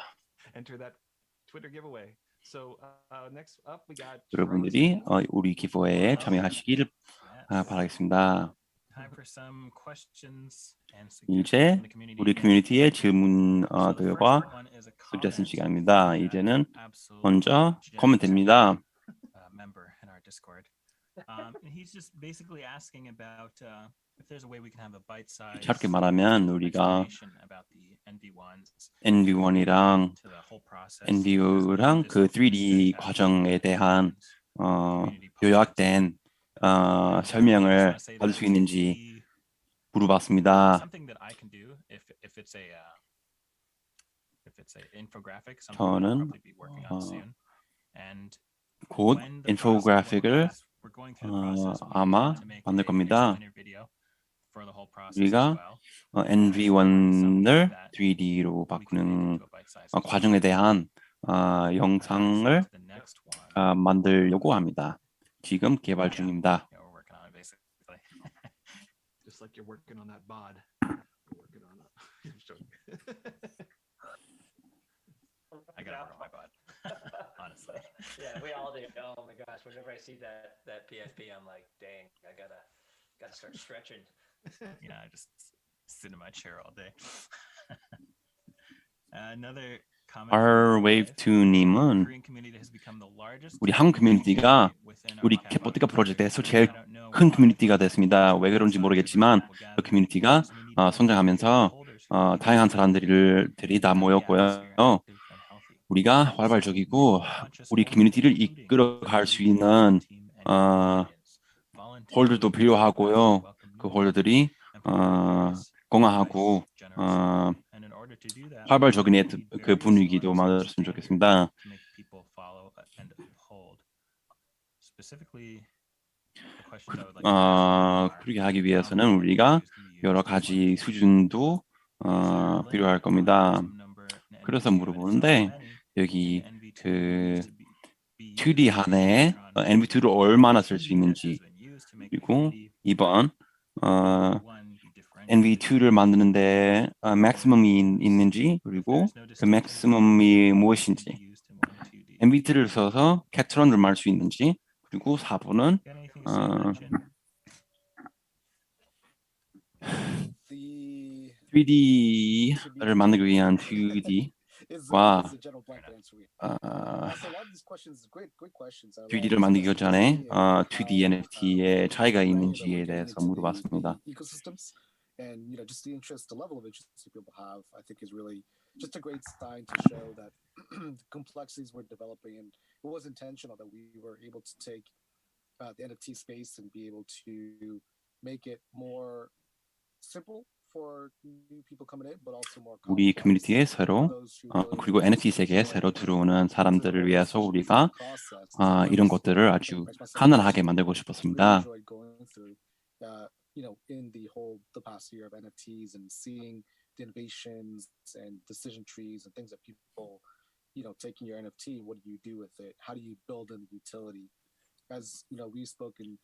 여러분들이 우리 기브웨이에 참여하시기를 바라겠습니다. 이제 우리 커뮤니티의 질문들과 서제션 시간입니다. 이제는 먼저 코멘트입니다. 짧게 말하면 우리가 NV1이랑 NV랑 그 3D 과정에 대한 요약된 설명을 받을 수 있는지 물어봤습니다. 저는 곧 인포그래픽을 아마 만들 겁니다. 우리가 NV1을 3D로 바꾸는 과정에 대한 영상을 만들려고 합니다. 지금 개발 중입니다. Just like you're working on that bod. You're working on I gotta work on my butt, honestly. Yeah, we all do. Oh my gosh! Whenever I see that PFP, I'm like, dang, I gotta start stretching. I just sit in my chair all day. Another comment. Rwave2님은 우리 한국 커뮤니티가 우리 캡포트카 프로젝트에서 제일 큰 커뮤니티가 됐습니다. 왜 그런지 모르겠지만 그 커뮤니티가 성장하면서 다양한 사람들이 다 모였고요. 우리가 활발적이고 우리 커뮤니티를 이끌어갈 수 있는 홀더도 필요하고요. 그 홀더들이 건강하고 활발적인 그 분위기도 만들었으면 좋겠습니다. 그렇게 하기 위해서는 우리가 여러 가지 수준도 필요할 겁니다. 그래서 물어보는데 여기 그 2D 안에 NV2를 얼마나 쓸 수 있는지 그리고 2번 NV2를 만드는데 맥시멈이 있는지 그리고 그 맥시멈이 무엇인지 NV2를 써서 캐트런을 말 수 있는지 그리고 4번은 3D를 만들기 위한 2D와 3D를 만들기 전에 2D NFT의 차이가 있는지에 대해서 물어봤습니다. And just the interest, the level of interest that people have, I think, is really just a great sign to show that the complexities we're developing, and it was intentional that we were able to take the NFT space and be able to make it more simple for new people coming in, but also more 우리 커뮤니티에 새로 그리고 NFT 세계에 새로 들어오는 사람들을 위해서 우리가 이런 것들을 아주 가난하게 만들고 싶었습니다. In the past year of NFTs and seeing the innovations and decision trees and things that people, taking your NFT, what do you do with it? How do you build in the utility? As we've spoken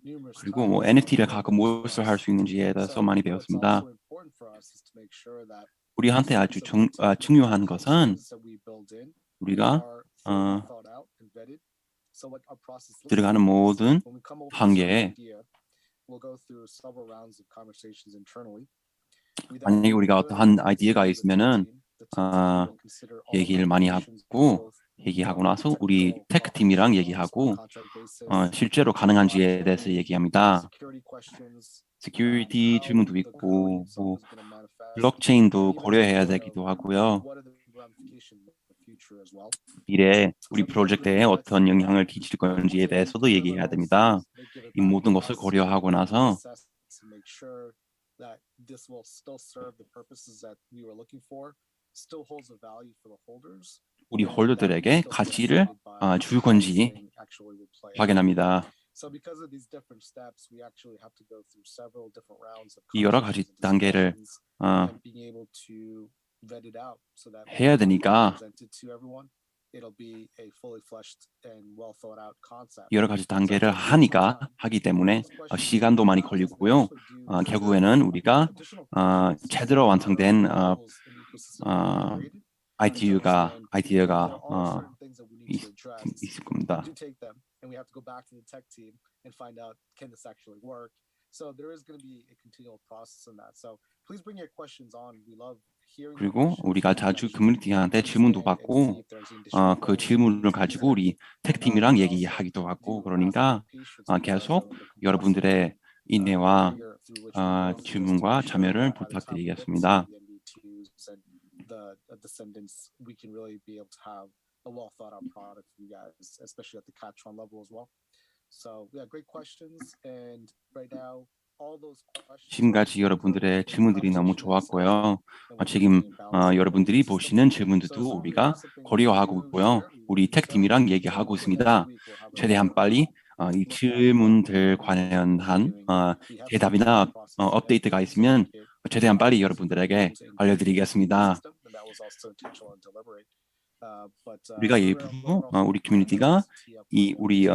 numerous times. 그리고 NFT를 갖고 무엇을 할 수 있는지에 대해서 많이 배웠습니다. 우리한테 아주 중요한 것은 우리가 들어가는 모든 단계에 만약에 우리가 어떠한 아이디어가 있으면은 얘기를 많이 얘기하고 나서 우리 테크팀이랑 얘기하고 실제로 가능한지에 대해서 얘기합니다. 세큐리티 질문도 있고 뭐 블록체인도 고려해야 되기도 하고요. 미래에 우리 프로젝트에 어떤 영향을 끼칠 건지에 대해서도 얘기해야 됩니다. 이 모든 것을 고려하고 나서 우리 홀더들에게 가치를 줄 건지 확인합니다. 이 여러 가지 단계를 해야 되니까 여러 가지 단계를 하기 때문에 시간도 많이 걸리고요. 결국에는 우리가 제대로 완성된 아이디어가 있을 겁니다. 그리고 우리가 자주 커뮤니티한테 질문도 받고 그 질문을 가지고 우리 테크팀이랑 얘기하기도 하고 그러니까 계속 여러분들의 인내와 질문과 참여를 부탁드리겠습니다. The descendants, we can really be able to have a well thought out product for you guys, especially at the Catron level as well. So yeah, great questions. And right now, all those questions. 지금까지 여러분들의 질문들이 너무 좋았고요. 지금 여러분들이 보시는 질문들도 우리가 고려하고 있고요. 우리 테크팀이랑 얘기하고 있습니다. 최대한 빨리 이 질문들 관련한 대답이나 업데이트가 있으면 최대한 빨리 여러분들에게 알려드리겠습니다. 우리가 일부러 우리 커뮤니티가 우리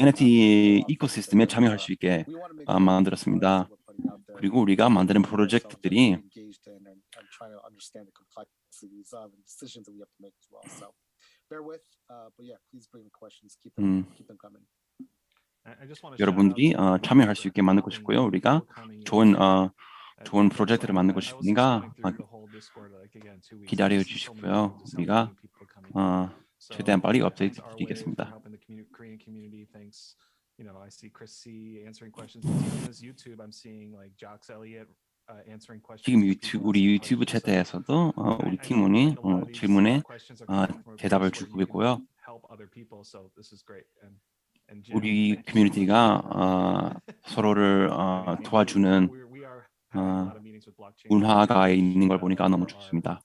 NFT 이코시스템에 참여할 수 있게 만들었습니다. 그리고 우리가 만드는 프로젝트들이 여러분들이 참여할 수 있게 만들고 싶고요. 우리가 좋은 프로젝트를 만들고 싶으니까 기다려 주시고요. 우리가 최대한 빨리 업데이트 드리겠습니다. I see Chris C answering questions on YouTube. I'm seeing like Jox Elliott 지금 우리 유튜브 채팅에서도 우리 팀원이 질문에 대답을 주고 있고요. 우리 커뮤니티가 서로를 도와주는 문화가 있는 걸 보니까 너무 좋습니다.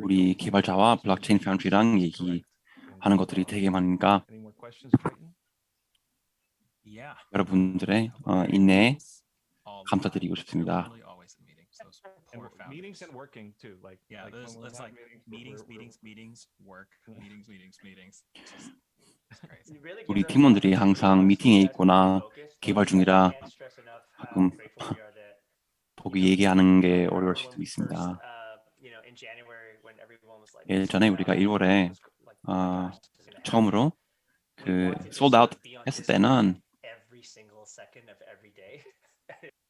우리 개발자와 블록체인 파운드리랑 얘기하는 것들이 되게 많으니까 여러분들의 인내에 감사드리고 싶습니다. Meetings and working too. Like there's like meetings, work, meetings. 우리 팀원들이 항상 미팅에 있거나 개발 중이라 가끔 보기 얘기하는 게 어려울 수도 있습니다. 예전에 우리가 1월에 처음으로 그 sold out 했을 때는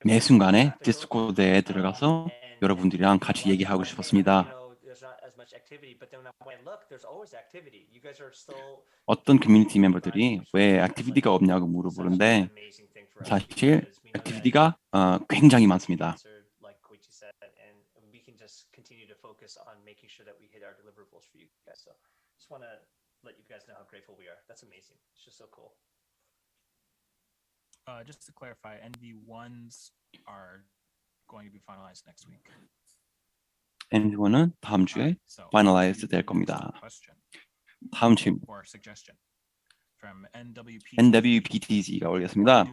매 순간에 디스코드에 들어가서 여러분들이랑 같이 얘기하고 싶었습니다. 어떤 커뮤니티 멤버들이 왜 액티비티가 없냐고 물어보는데 사실 액티비티가 굉장히 많습니다. Just to clarify, NV1s are going to be finalized next week. NV1은 다음 주에 finalize 될 겁니다. 다음 질문. NWPTZ가 올렸습니다.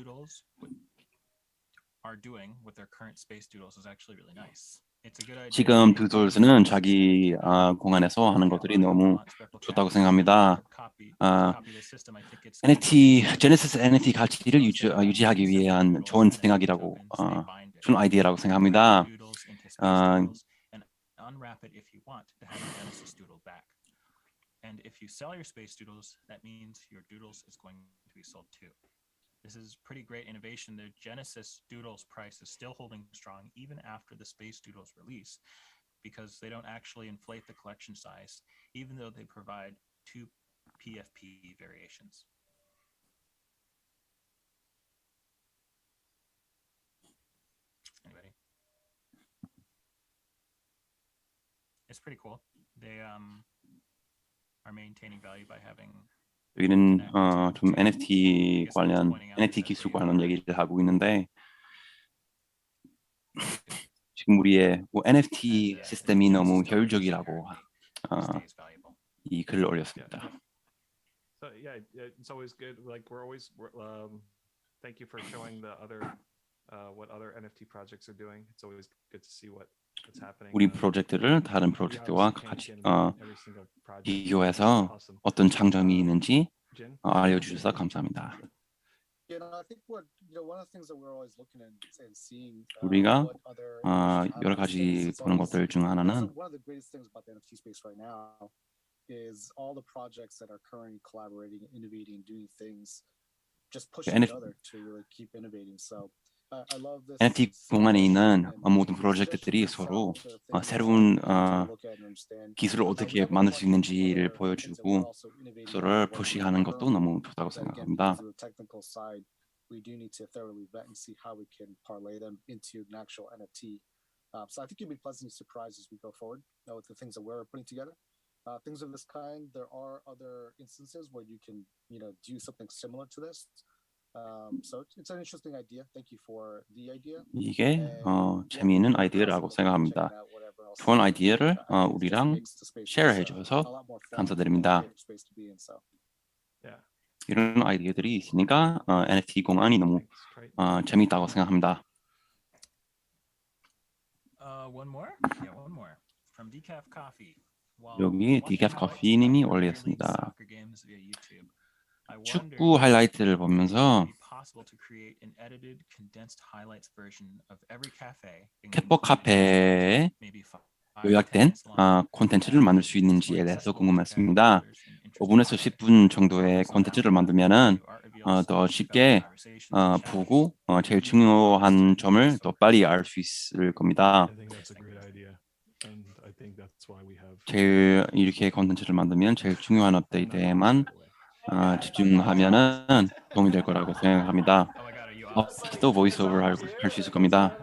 지금 두돌스는 자기 공간에서 하는 것들이 너무 좋다고 생각합니다. 제네시스 NFT 가치를 유지하기 위한 좋은 생각이라고 좋은 아이디어라고 생각합니다. And if you sell your space doodles, that means your doodles is going to be sold too. This is pretty great innovation. The Genesis doodles price is still holding strong even after the space doodles release because they don't actually inflate the collection size, even though they provide 2 PFP variations. Anybody? It's pretty cool. They are maintaining value by having 여기는 좀 NFT 기술 관련 얘기를 하고 있는데 지금 우리의 NFT 시스템이 너무 효율적이라고 이 글을 올렸습니다. So yeah, it's always good. Like we're always thank you for showing the other what other NFT projects are doing. It's always good to see what's happening. 우리 프로젝트를 다른 프로젝트와 같이 비교해서 어떤 장점이 있는지 알려주셔서 감사합니다. 우리가 여러 가지 보는 것들 중 하나는 is all the projects that are currently collaborating, innovating, doing things, just pushing each other to really keep innovating. So I love this. NFT 공간에 있는 모든 프로젝트들이 서로 새로운 기술을 어떻게 만들 수 있는지를 보여주고 서로를 푸시하는 것도 너무 좋다고 생각합니다. We do need to thoroughly vet and see how we can parlay them into an actual NFT. So I think you'll be pleasantly surprised as we go forward with the things that we're putting together. Things of this kind, there are other instances where you can, do something similar to this. So it's an interesting idea. Thank you for the idea. 이게 재미있는 아이디어라고 생각합니다. 좋은 아이디어를 우리랑 쉐어해 주셔서 감사드립니다. 이런 아이디어들이 있으니까 NFT 공간이 너무 재미있다고 생각합니다. One more? Yeah, one more. From Decaf Coffee. 여기 디캡 커피님이 올렸습니다. 축구 하이라이트를 보면서 캣봇 카페에 요약된 콘텐츠를 만들 수 있는지에 대해서 궁금했습니다. 5분에서 10분 정도의 콘텐츠를 만들면은 더 쉽게 보고 제일 중요한 점을 더 빨리 알 수 있을 겁니다. 제일 이렇게 콘텐츠를 만들면 제일 중요한 업데이트에만 집중하면은 도움이 될 거라고 생각합니다. Oh my god, are you 또 보이스오버 할수 있을 겁니다.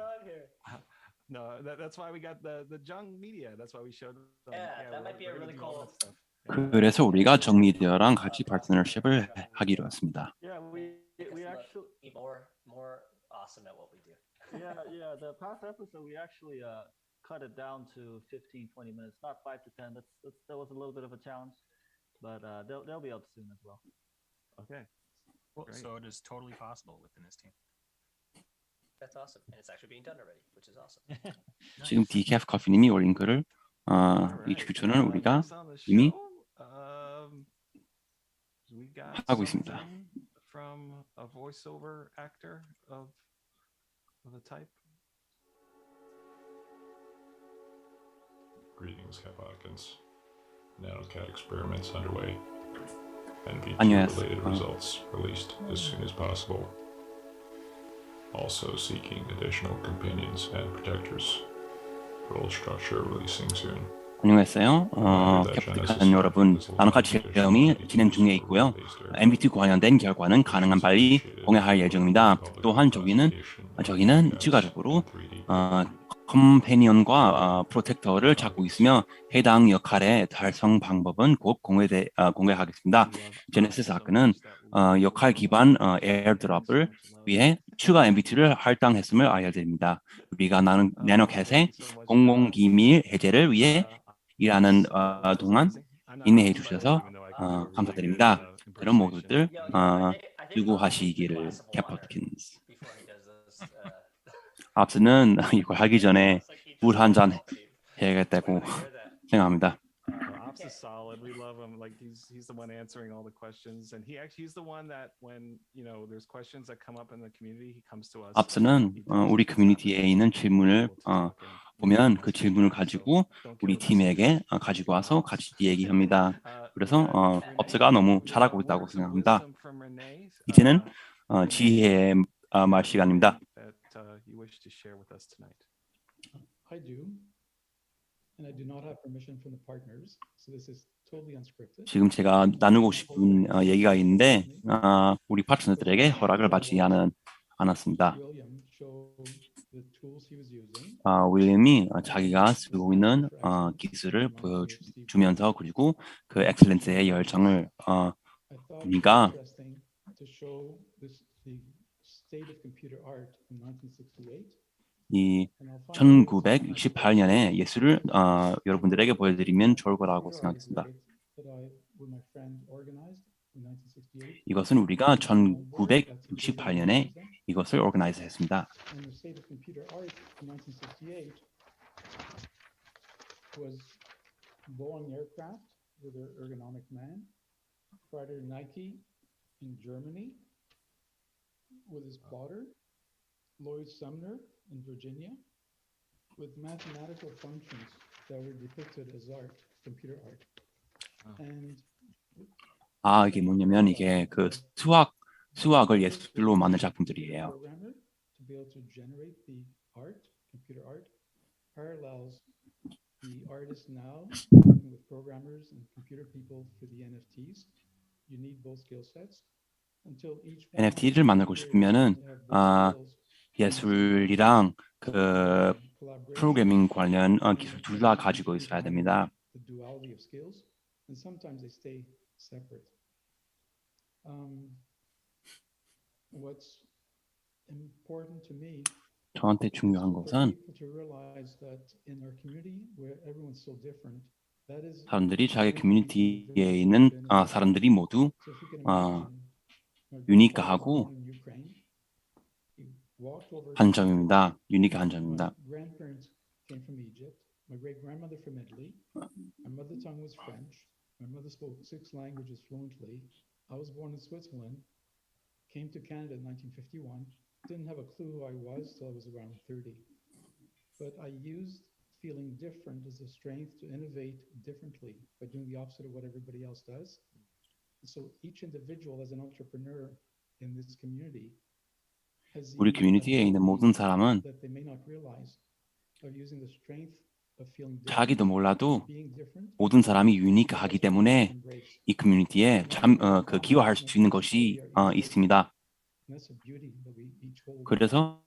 No, that's why we got the Jung media. That's why we showed them. Yeah, that might be a we're gonna really do all cool. that stuff. Yeah. 그래서 우리가 정미디어랑 같이 파트너십을 하기로 했습니다. Yeah, we Make us actually look even more awesome at what we do. yeah. The past episode we actually cut it down to 15, 20 minutes, not 5 to 10. That was a little bit of a challenge, but they'll be up soon as well. Okay. Well, Great. so it is totally possible within this team. That's awesome, and it's actually being done already, which is awesome. 지금 디캡 커피님이 올린 글을 이 Alright. 추천을 우리가 Next on the 이미 show, we got 하고 있습니다. something from a voiceover actor of the type. Greetings, Catbot. NanoCat experiments underway. 안녕하세요. NV2-related results released as soon as possible. Also seeking additional companions and protectors. Role structure releasing soon. 안녕하세요. 캐프티칸 여러분, 나노카 실험이 진행 중에 있고요. MBT 관련된 결과는 가능한 빨리 공개할 예정입니다. 또한 저희는 추가적으로 컴패니언과 프로텍터를 찾고 있으며 해당 역할의 달성 방법은 곧 공개하겠습니다. 제네시스 아크는 역할 기반 에어드롭을 위해 추가 MBT를 할당했음을 알려드립니다. 우리가 나노캣의 공공기밀 해제를 위해 일하는 동안 인내해 주셔서 감사드립니다. 그럼 모두들 수고하시기를 캐퍼트킨스. 앞서는 이걸 하기 전에 물 한 잔 해야겠다고 생각합니다. Ops is solid. We love him. Like he's the one answering all the questions, and he's the one that when there's questions that come up in the community, he comes to us. 앞서는 우리 커뮤니티에 있는 질문을 보면 그 질문을 가지고 우리 팀에게 가지고 와서 같이 얘기합니다. 그래서 업스가 너무 잘하고 있다고 생각합니다. 이제는 지혜의 말 시간입니다. I do. And I do not have permission from the partners, so this is totally unscripted. 지금 제가 나누고 싶은 얘기가 있는데 우리 파트너들에게 허락을 받지 않았습니다. William showed the tools he was using. 윌리엄이 자기가 쓰고 있는 기술을 보여주면서 그리고 그 엑셀런스의 열정을 I thought it 우리가 was interesting to show the state of computer art in 1968. 이 And I'll find a quote 1968년의 예술을 여러분들에게 보여드리면 좋을 거라고 생각했습니다. that I, with my friend, organized in 1968. 이것은 우리가 1968년에 이것을 오르가나이즈했습니다. And the state of computer art in 1968 was Boeing aircraft with their ergonomic man, Friday Nike in Germany with his plotter, Lloyd Sumner in Virginia, with mathematical functions that were depicted as art, computer art. And 이게 뭐냐면 이게 그 수학을 예술로 만든 작품들이에요. programmer to be able to generate the art, computer art, parallels the artists now working with programmers and computer people for the NFTs. You need both skill sets until each one NFT를 만들고 싶으면은 예술이랑 그 프로그래밍 관련 기술 둘 다 가지고 있어야 됩니다. the duality of skills, and sometimes they stay separate. What's important to me 저한테 중요한 for 것은 people to realize that in our community where everyone's so different, that is 사람들이 자기 커뮤니티에 있는 사람들이 모두 so if you can imagine, my 유니크하고 grandfather was born in Ukraine. He walked over 한 to 점입니다. 유니크한 점입니다. My grandparents came from Egypt. My great-grandmother from Italy. My mother tongue was French. My mother spoke 6 languages fluently. I was born in Switzerland. Came to Canada in 1951. Didn't have a clue who I was till I was around 30. But I used feeling different as a strength to innovate differently by doing the opposite of what everybody else does. So each individual as an entrepreneur in this community has 우리 the 커뮤니티에 있는 모든 abilities 사람은 that they may not realize of using the strength of feeling different, 자기도 몰라도 being different, 모든 사람이 유니크하기 때문에 embrace. 이 커뮤니티에 기여할 수 있는 것이 있습니다. And that's the beauty that we each hold. 그래서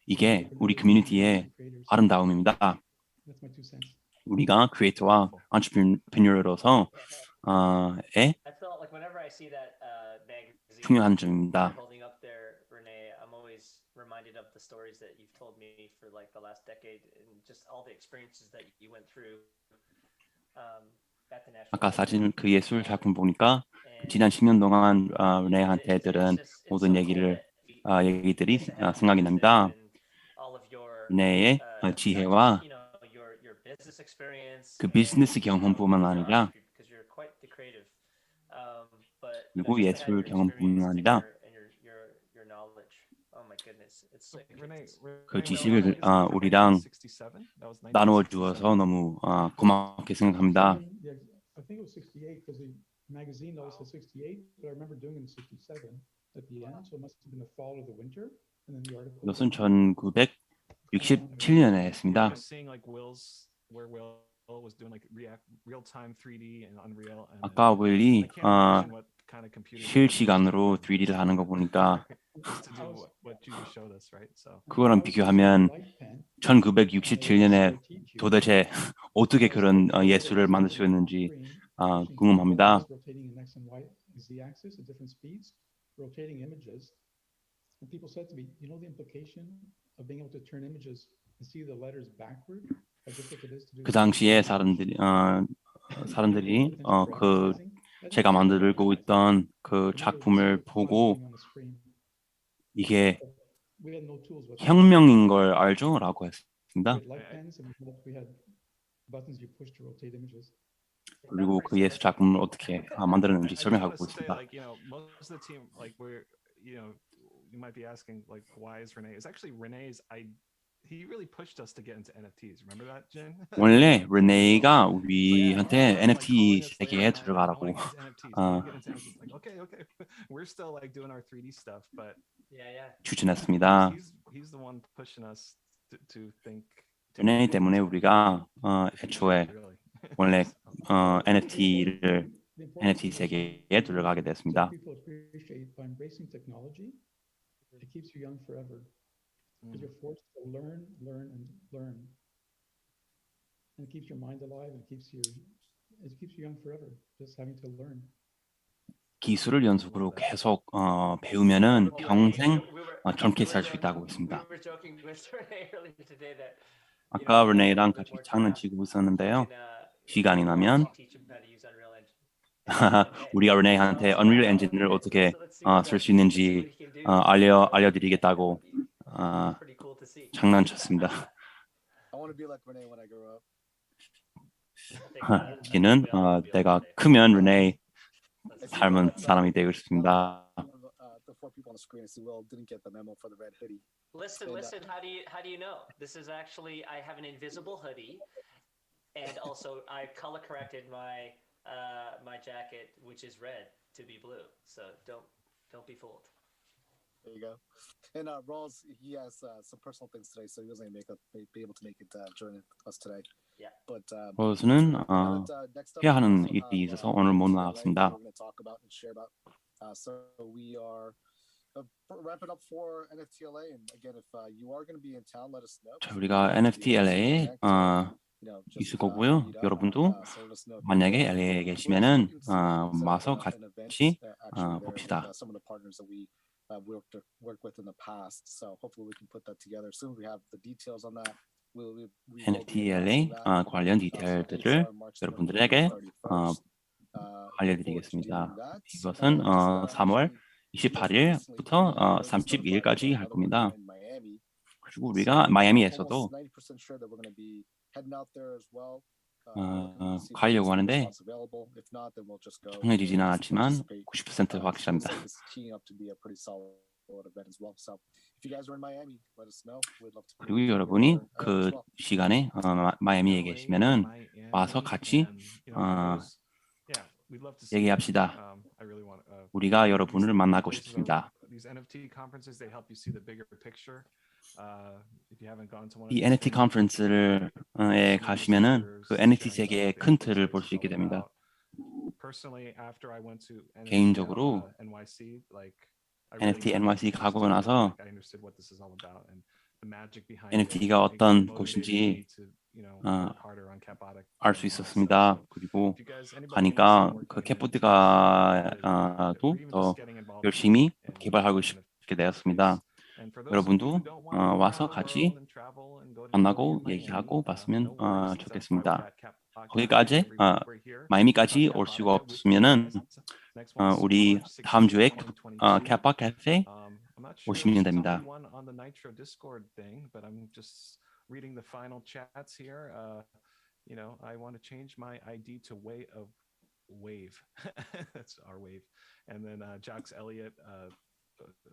이게 우리 커뮤니티의 아름다움입니다. That's my 2 cents. 우리가 크리에이터와 엔트레프너로서 에 I felt like whenever I see that magazine 중요한 점입니다. you're holding up there, Renee, I'm always reminded of the stories that you've told me for like the last decade and just all the experiences that you went through at the National. 아까 사진 그 예술 작품 보니까 지난 10년 동안 레네한테 들은 모든 얘기들이 생각이 납니다. 레네의 지혜와 그 비즈니스 경험뿐만 아니라 그리고 예술 경험뿐만 아니라 그 지식을 우리랑 나누어 주어서 너무 고맙게 생각합니다. I think it was 68 because the magazine always said 68, but I remember doing it in 67 at the end, so it must have been the fall or the winter, and then the article. 이것은 1967년에 했습니다. 아까 윌이 실시간으로 3D를 하는 거 보니까 그거랑 비교하면 1967년에 도대체 어떻게 그런 예술을 만들 수 있는지 궁금합니다. 그 당시에 사람들이 그 제가 만들고 있던 그 작품을 보고 이게 혁명인 걸 알죠? 라고 했습니다. 그리고 그 예술 작품을 어떻게 만들었는지 설명하고 있습니다. You might be asking, like, why is Renee? It's actually Renee's. He really pushed us to get into NFTs. Remember that, Jin? 원래 레네가 우리한테 NFT 세계에 들어가라고 Okay. We're still like doing our 3D stuff, but 추천했습니다. He's the one pushing us to think. 레네 때문에 우리가 애초에 원래 NFT 세계에 들어가게 됐습니다. It keeps you young forever because you're forced to learn, and learn, and it keeps your mind alive and keeps you young forever. Just having to learn. 기술을 연속으로 계속 배우면은 평생 젊게 살 수 있다고 했습니다. 아까 레네랑 같이 장난치고 있었는데요. 시간이 나면 우리가 레네한테 Unreal Engine을 어떻게 쓸 수 있는지 알려드리겠다고 장난쳤습니다. 걔는 내가 크면 레네 닮은 사람이 되고 싶습니다. Listen. How do you know? This is actually I have an invisible hoodie, and also I color corrected my jacket, which is red, to be blue. So don't be fooled. There you go. And Rawls, he has some personal things today, so he wasn't be able to make it join us today. Yeah. But 롤스는 해야 하는 일이 있어서 오늘 못 나왔습니다. So we are wrapping up for NFTLA, and again, if you are going to be in town, let us know. 우리가 NFTLA에 있을 거고요. 여러분도 만약에 LA에 계시면은 와서 같이 봅시다. Work with in the past, so hopefully we can put that together. Soon we have the details on that. NFTLA 관련 디테일들을 여러분들에게 알려드리겠습니다. 이것은 3월 28일부터 32일까지 할 겁니다. 그리고 우리가 마이애미에서도 가려고 하는데 정해지지는 않았지만 90% 확실합니다. 그리고 여러분이 그 시간에 마이애미에 계시면은 와서 같이 얘기합시다. 우리가 여러분을 만나고 싶습니다. 이 NFT 컨퍼런스를 에 가시면은 그 NFT 세계의 큰 틀을 볼 수 있게 됩니다. 개인적으로 NFT NYC 가고 나서 NFT가 어떤 곳인지 알 수 있었습니다. 그리고 가니까 그 캣보트가 더 열심히 개발하고 싶게 되었습니다. 여러분도 와서 같이 만나고 얘기하고 봤으면 좋겠습니다. 거기까지 마이미까지 올 수가 없으면은 우리 다음 주에 캣팟 카페 오시면 됩니다. Reading the final chats here. I want to change my ID to way of wave. That's our wave. And then Jax Elliott,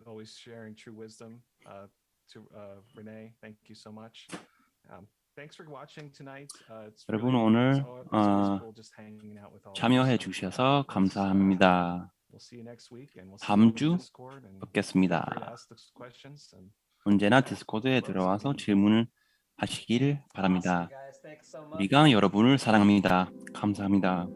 always sharing true wisdom. To Renee, thank you so much. Thanks for watching tonight. 여러분 오늘 참여해 주셔서 감사합니다. 다음 주 뵙겠습니다. 언제나 디스코드에 들어와서 질문을 하시길 바랍니다. 우리가 여러분을 사랑합니다. 감사합니다.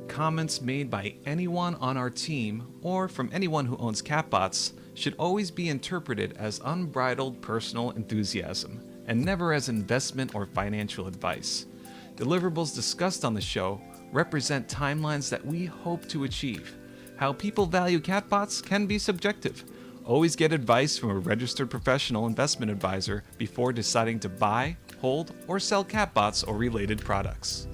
Comments made by anyone on our team or from anyone who owns Catbots should always be interpreted as unbridled personal enthusiasm and never as investment or financial advice. Deliverables discussed on the show represent timelines that we hope to achieve. How people value Catbots can be subjective. Always get advice from a registered professional investment advisor before deciding to buy, hold, or sell Catbots or related products.